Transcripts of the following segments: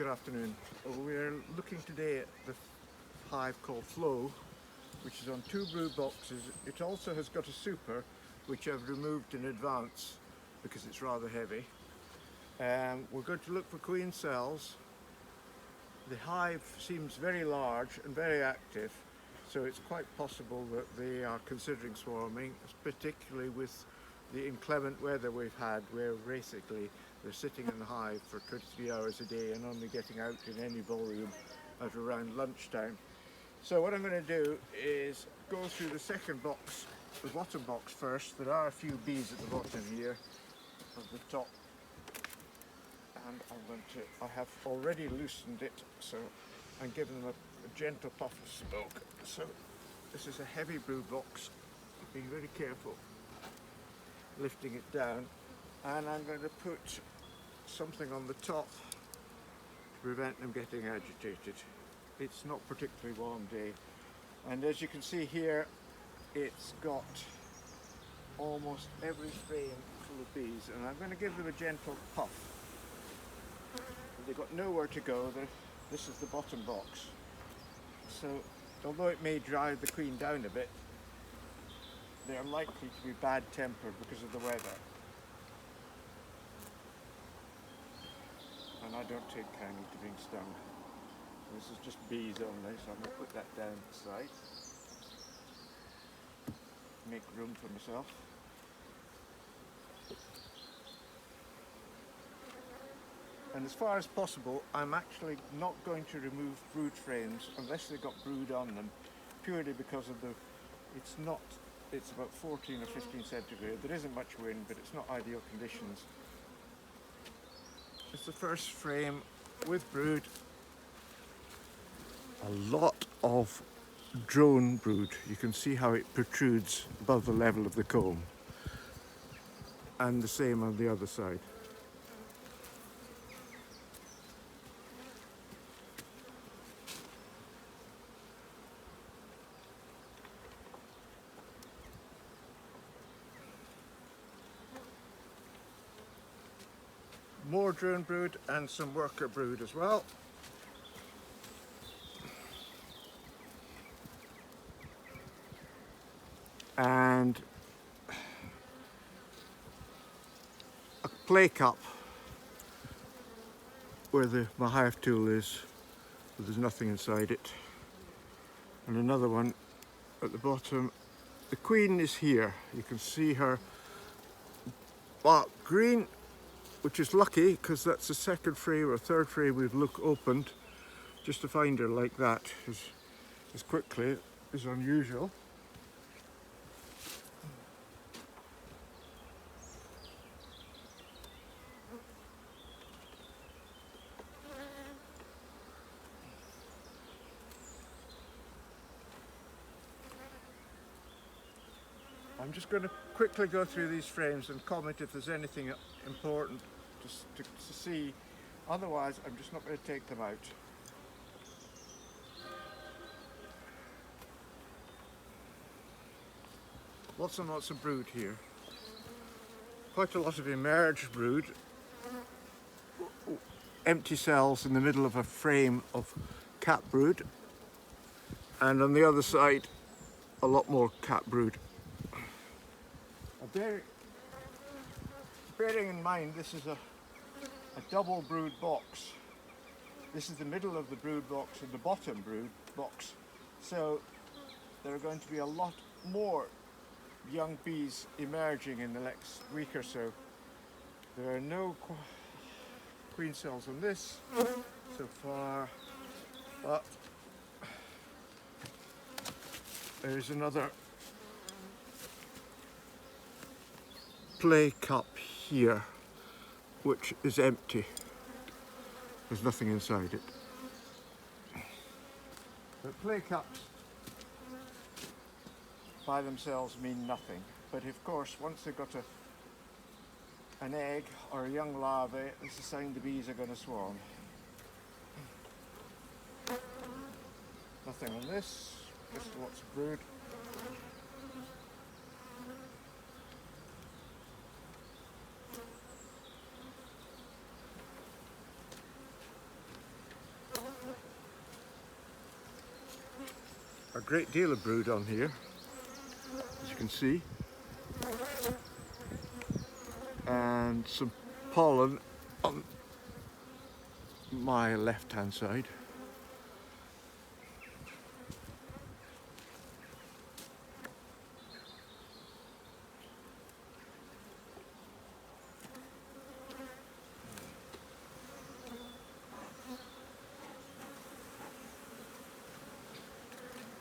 Good afternoon. We're looking today at the hive called Flow, which is on 2 brood boxes. It also has got a super, which I've removed in advance because it's rather heavy. We're going to look for queen cells. The hive seems very large and very active, so it's quite possible that they are considering swarming, particularly with the inclement weather we've had, where basically they're sitting in the hive for 23 hours a day and only getting out in any volume at around lunchtime. So what I'm going to do is go through the second box, the bottom box first. There are a few bees at the bottom here of the top, and I have already loosened it, so I'm giving them a gentle puff of smoke. So this is a heavy brood box, being very careful lifting it down, and I'm going to put something on the top to prevent them getting agitated. It's not a particularly warm day, and as you can see here, it's got almost every frame full of bees, and I'm going to give them a gentle puff. They've got nowhere to go. This is the bottom box, so although it may drive the queen down a bit, they're likely to be bad tempered because of the weather. And I don't take kindly to being stung. This is just bees only, so I'm going to put that down the side. Make room for myself. And as far as possible, I'm actually not going to remove brood frames unless they've got brood on them, purely because of it's about 14 or 15 centigrade. There isn't much wind, but it's not ideal conditions. It's the first frame with brood. A lot of drone brood. You can see how it protrudes above the level of the comb. And the same on the other side. More drone brood and some worker brood as well. And a play cup where my hive tool is, but there's nothing inside it. And another one at the bottom. The queen is here. You can see her dark green, which is lucky because that's the second frame or third frame we've opened. Just to find her like that as quickly is unusual. I'm just going to quickly go through these frames and comment if there's anything important to see. Otherwise, I'm just not going to take them out. Lots and lots of brood here. Quite a lot of emerged brood. Empty cells in the middle of a frame of cat brood. And on the other side, a lot more cat brood. Bearing in mind this is a double brood box. This is the middle of the brood box and the bottom brood box. So there are going to be a lot more young bees emerging in the next week or so. There are no queen cells on this so far, but there's another play cup here, which is empty. There's nothing inside it. But play cups by themselves mean nothing. But of course, once they've got an egg or a young larvae, it's a sign the bees are going to swarm. Nothing on this, just lots of brood. a great deal of brood on here, as you can see, and some pollen on my left hand side.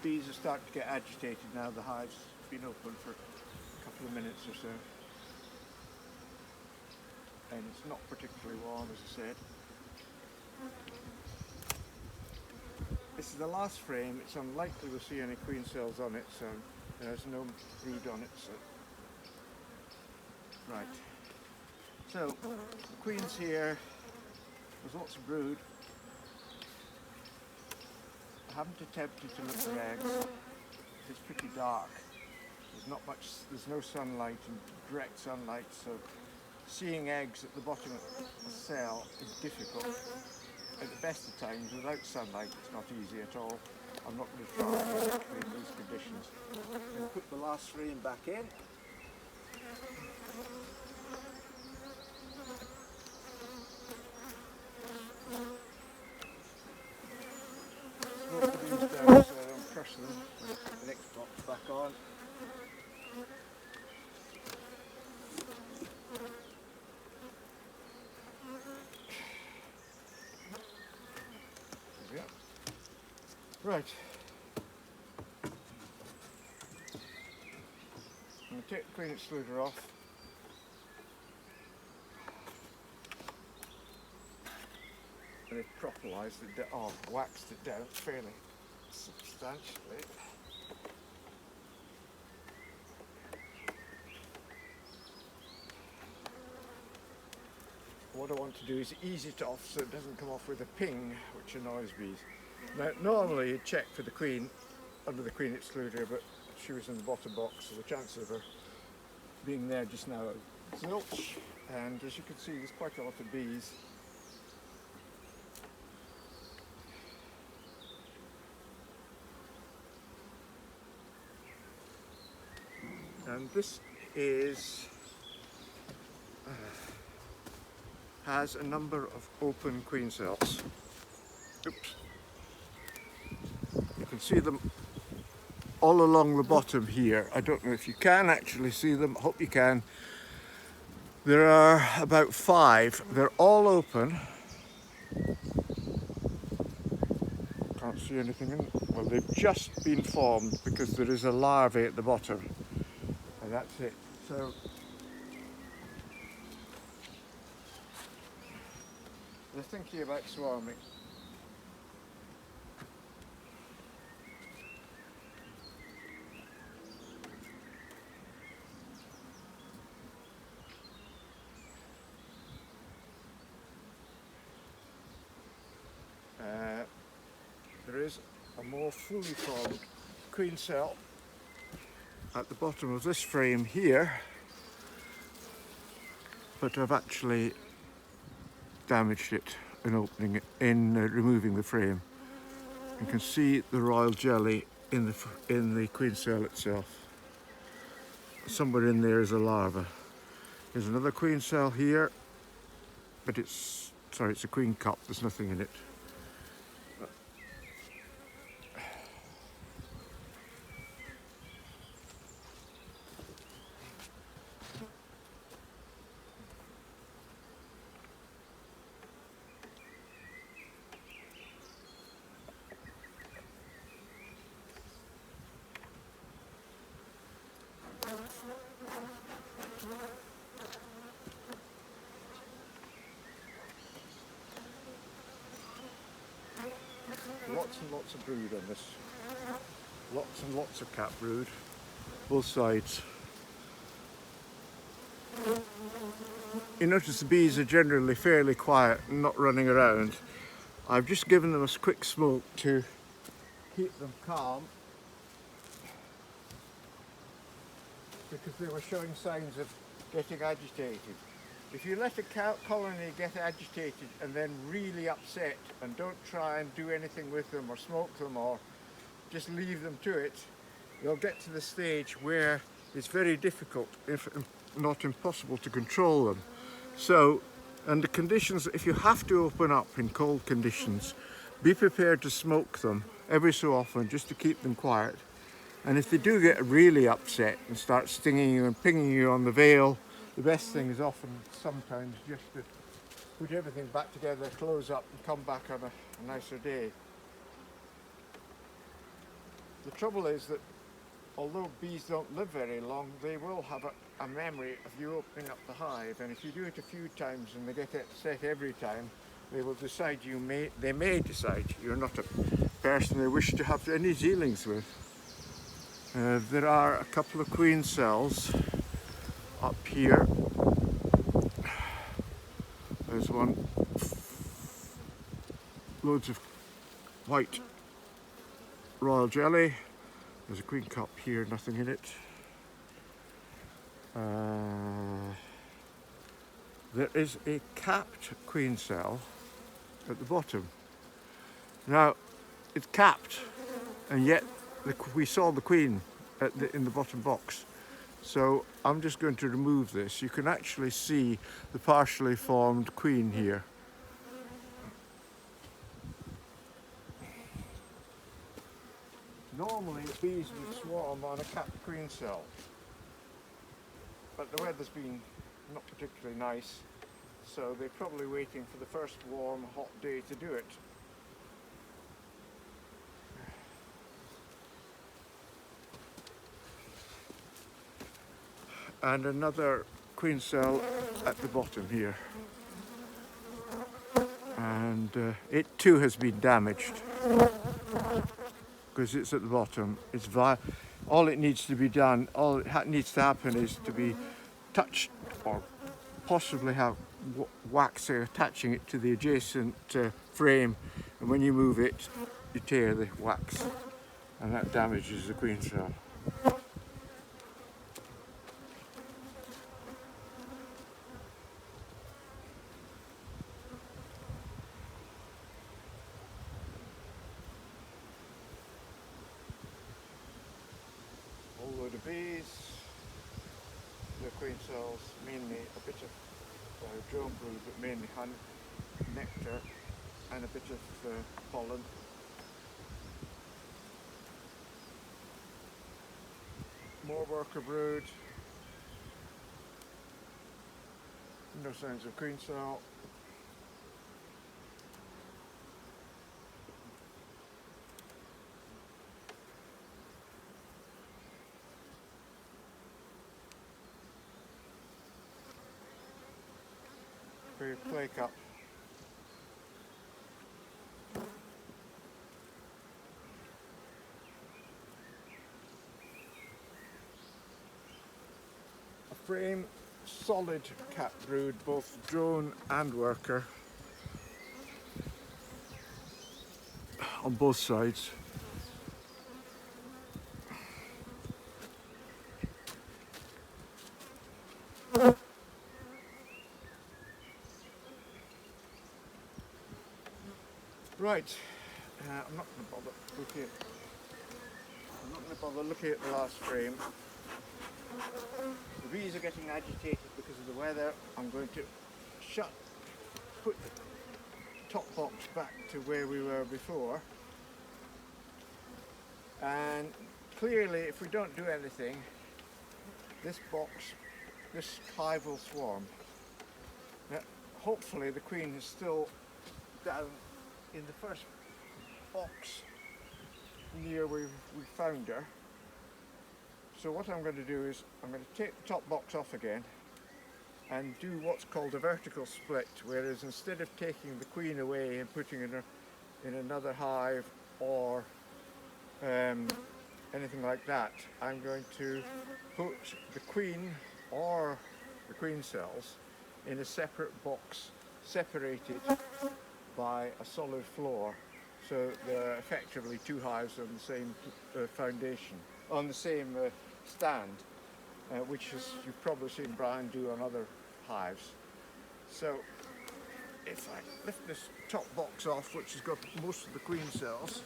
Bees are starting to get agitated now. The hive's been open for a couple of minutes or so, and it's not particularly warm, as I said. This is the last frame. It's unlikely we'll see any queen cells on it, so there's no brood on it. So right, so the queen's here. There's lots of brood. I haven't attempted to look for eggs. It's pretty dark. There's no sunlight and direct sunlight, so seeing eggs at the bottom of the cell is difficult. At the best of times, without sunlight, it's not easy at all. I'm not going to try it in these conditions. I'll put the last frame back in. Smoke these down so I don't crush them. Put the next box back on. There we go. Right. I'm going to take the queen excluder off. And they've properlised it, waxed it down fairly substantially. What I want to do is ease it off so it doesn't come off with a ping, which annoys bees. Now, normally you'd check for the queen under the queen excluder, but she was in the bottom box, so the chance of her being there just now is zilch. And as you can see, there's quite a lot of bees. And this has a number of open queen cells. Oops. You can see them all along the bottom here. I don't know if you can actually see them. I hope you can. There are about 5. They're all open. Can't see anything in them. Well, they've just been formed because there is a larvae at the bottom. And that's it. So they're thinking about swarming. There is a more fully formed queen cell at the bottom of this frame here, but I've actually damaged it in opening it, in removing the frame. You can see the royal jelly in the queen cell itself. Somewhere in there is a larva. There's another queen cell here, but it's a queen cup. There's nothing in it. Lots and lots of brood on this. Lots and lots of cat brood, both sides. You notice the bees are generally fairly quiet and not running around. I've just given them a quick smoke to keep them calm because they were showing signs of getting agitated. If you let a colony get agitated and then really upset and don't try and do anything with them or smoke them or just leave them to it, you'll get to the stage where it's very difficult, if not impossible, to control them. So, and the conditions, if you have to open up in cold conditions, be prepared to smoke them every so often just to keep them quiet. And if they do get really upset and start stinging you and pinging you on the veil, the best thing is often sometimes just to put everything back together, close up and come back on a nicer day. The trouble is that although bees don't live very long, they will have a memory of you opening up the hive, and if you do it a few times and they get upset every time, they will decide they may decide you're not a person they wish to have any dealings with. There are a couple of queen cells up here. There's one, loads of white royal jelly. There's a queen cup here, nothing in it. There is a capped queen cell at the bottom. Now, it's capped, and yet we saw the queen in the bottom box. So I'm just going to remove this. You can actually see the partially formed queen here. Normally bees would swarm on a capped queen cell, but the weather's been not particularly nice, so they're probably waiting for the first warm, hot day to do it. And another queen cell at the bottom here, and it too has been damaged because it's at the bottom. It's all it needs to be done, all it needs to happen is to be touched, or possibly have wax attaching it to the adjacent frame, and when you move it you tear the wax and that damages the queen cell. Whole load of bees, the queen cells, mainly a bit of drone brood, but mainly honey, nectar and a bit of pollen. More worker brood, no signs of queen cell. Clay cup. A frame solid cat brood, both drone and worker, on both sides. Right, I'm not going to bother looking at the last frame. The bees are getting agitated because of the weather. I'm going to put the top box back to where we were before. And clearly, if we don't do anything, this hive will swarm. Now, hopefully the queen is still down in the first box near where we found her. So what I'm going to do is I'm going to take the top box off again and do what's called a vertical split, whereas instead of taking the queen away and putting her in another hive or anything like that, I'm going to put the queen or the queen cells in a separate box, separated by a solid floor, so they're effectively two hives on the same foundation, on the same stand, which you've probably seen Brian do on other hives. So if I lift this top box off, which has got most of the queen cells,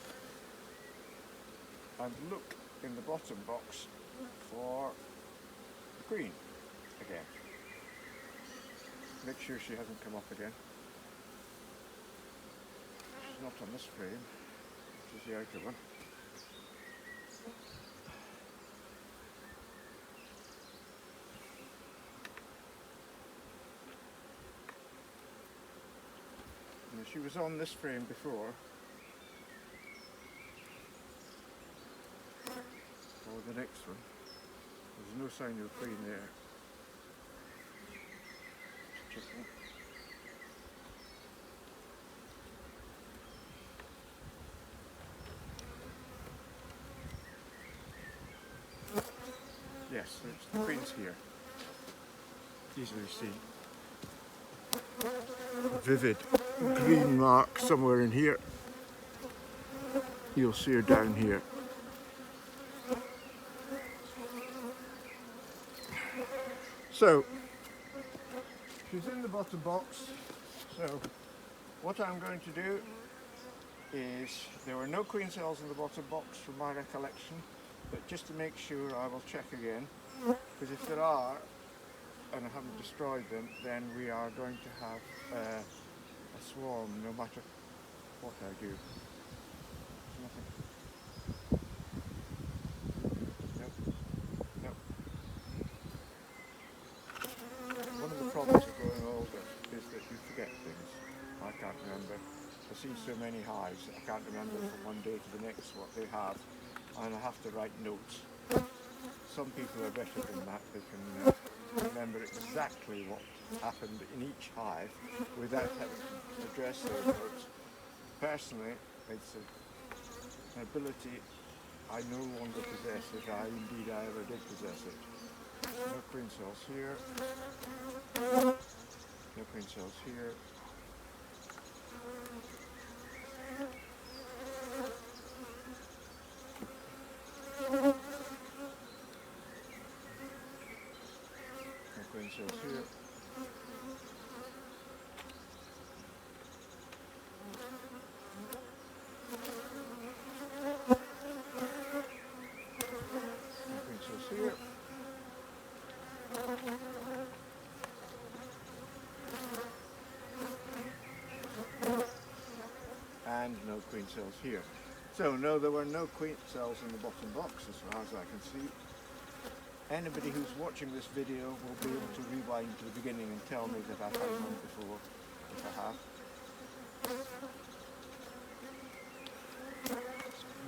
and look in the bottom box for the queen again. Make sure she hasn't come up again. She's not on this frame, which is the outer one. And she was on this frame before. Or the next one. There's no sign of a queen there. Chicken. Yes, the queen's here. Easily seen. A vivid green mark somewhere in here. You'll see her down here. So, she's in the bottom box. So, what I'm going to do is, there were no queen cells in the bottom box from my recollection, but just to make sure I will check again, because if there are, and I haven't destroyed them, then we are going to have a swarm no matter what I do. Nothing. Nope. Nope. One of the problems of growing older is that you forget things. I can't remember. I see so many hives that I can't remember from one day to the next what they have, and I have to write notes. Some people are better than that. They can remember exactly what happened in each hive without having to address those notes. Personally, it's an ability I no longer possess, if indeed I ever did possess it. No queen cells here. No queen cells here. No queen cells here. Here. And no queen cells here. So no, there were no queen cells in the bottom box as far as I can see. Anybody who's watching this video will be able to rewind to the beginning and tell me that I found one before, if I have.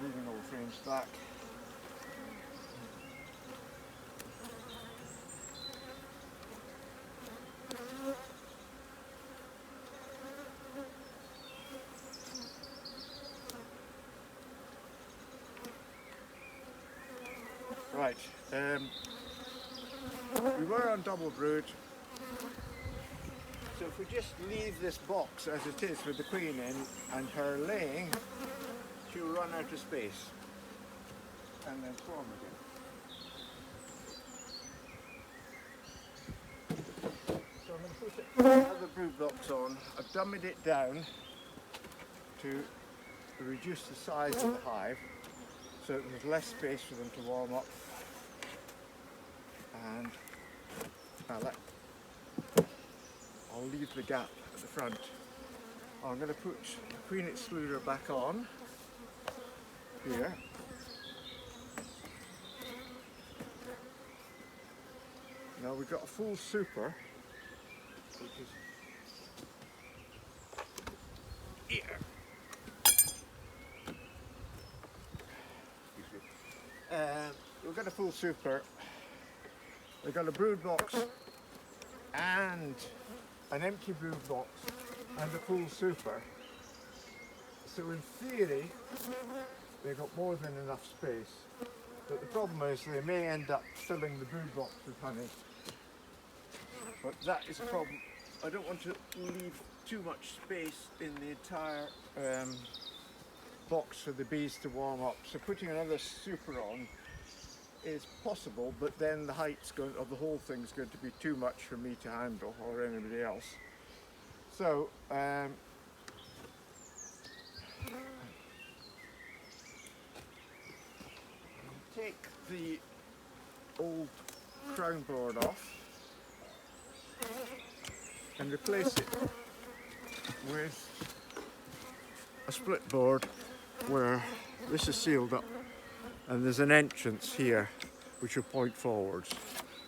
Moving all the frames back. Right, we were on double brood, so if we just leave this box as it is with the queen in and her laying, she'll run out of space and then swarm again. So I'm going to put another brood box on. I've dummied it down to reduce the size of the hive so that there's less space for them to warm up. And I'll leave the gap at the front. I'm going to put the queen excluder back on here. Now we've got a full super, which is here. We've got a full super. We've got a brood box and an empty brood box and a full super. So in theory, they've got more than enough space. But the problem is they may end up filling the brood box with honey. But that is a problem. I don't want to leave too much space in the entire box for the bees to warm up. So putting another super on is possible, but then the height's going, of the whole thing's going to be too much for me to handle or anybody else. So take the old crown board off and replace it with a split board where this is sealed up and there's an entrance here which will point forwards,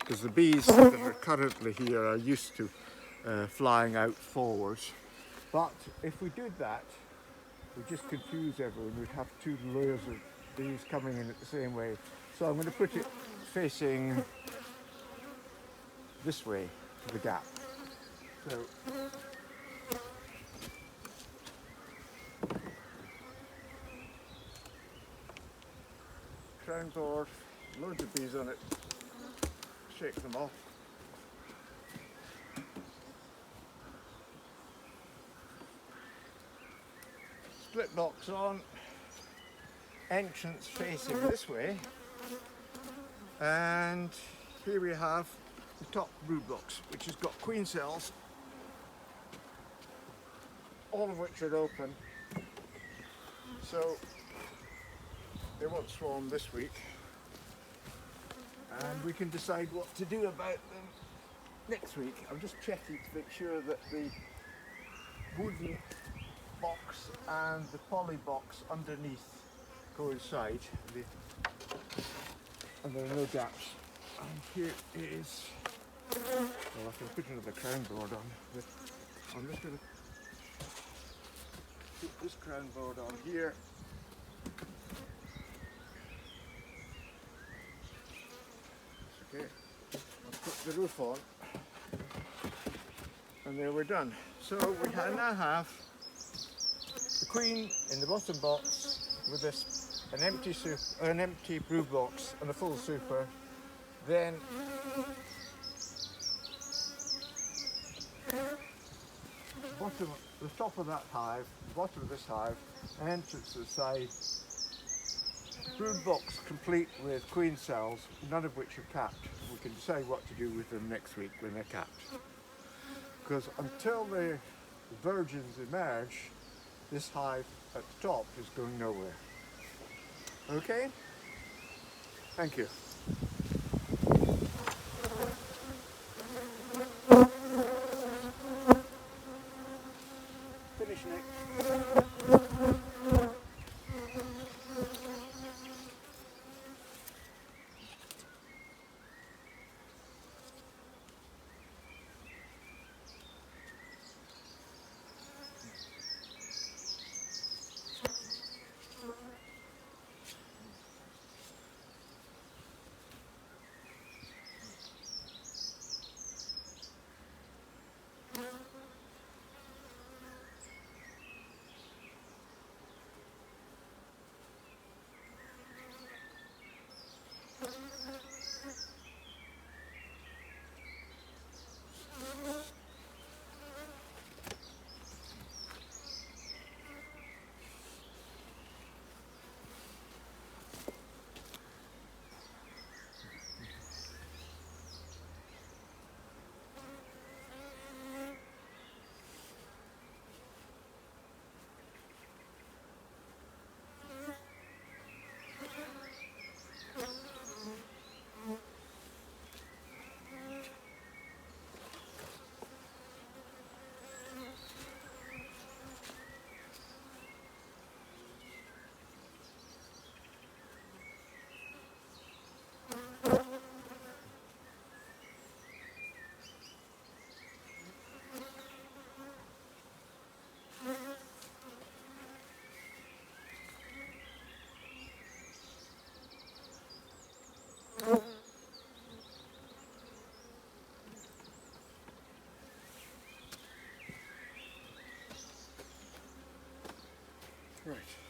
because the bees that are currently here are used to flying out forwards. But if we did that, we'd just confuse everyone. We'd have two layers of bees coming in at the same way. So I'm going to put it facing this way to the gap. So crown board, loads of bees on it, shake them off. Split box on, entrance facing this way, and here we have the top brood box, which has got queen cells, all of which are open, so they won't swarm this week, and we can decide what to do about them next week. I'm just checking to make sure that the wooden box and the poly box underneath coincide, and there are no gaps. And here is, well, I can put another crown board on. I'm just going to put this crown board on here. Okay, I'll put the roof on, and there we're done. So we now have the queen in the bottom box with this, an empty brood box and a full super. Then the top of that hive, the bottom of this hive, an entrance to the side, brood box complete with queen cells, none of which are capped. We can decide what to do with them next week when they're capped. Because until the virgins emerge, this hive at the top is going nowhere. Okay? Thank you. Finish, Nick. Right.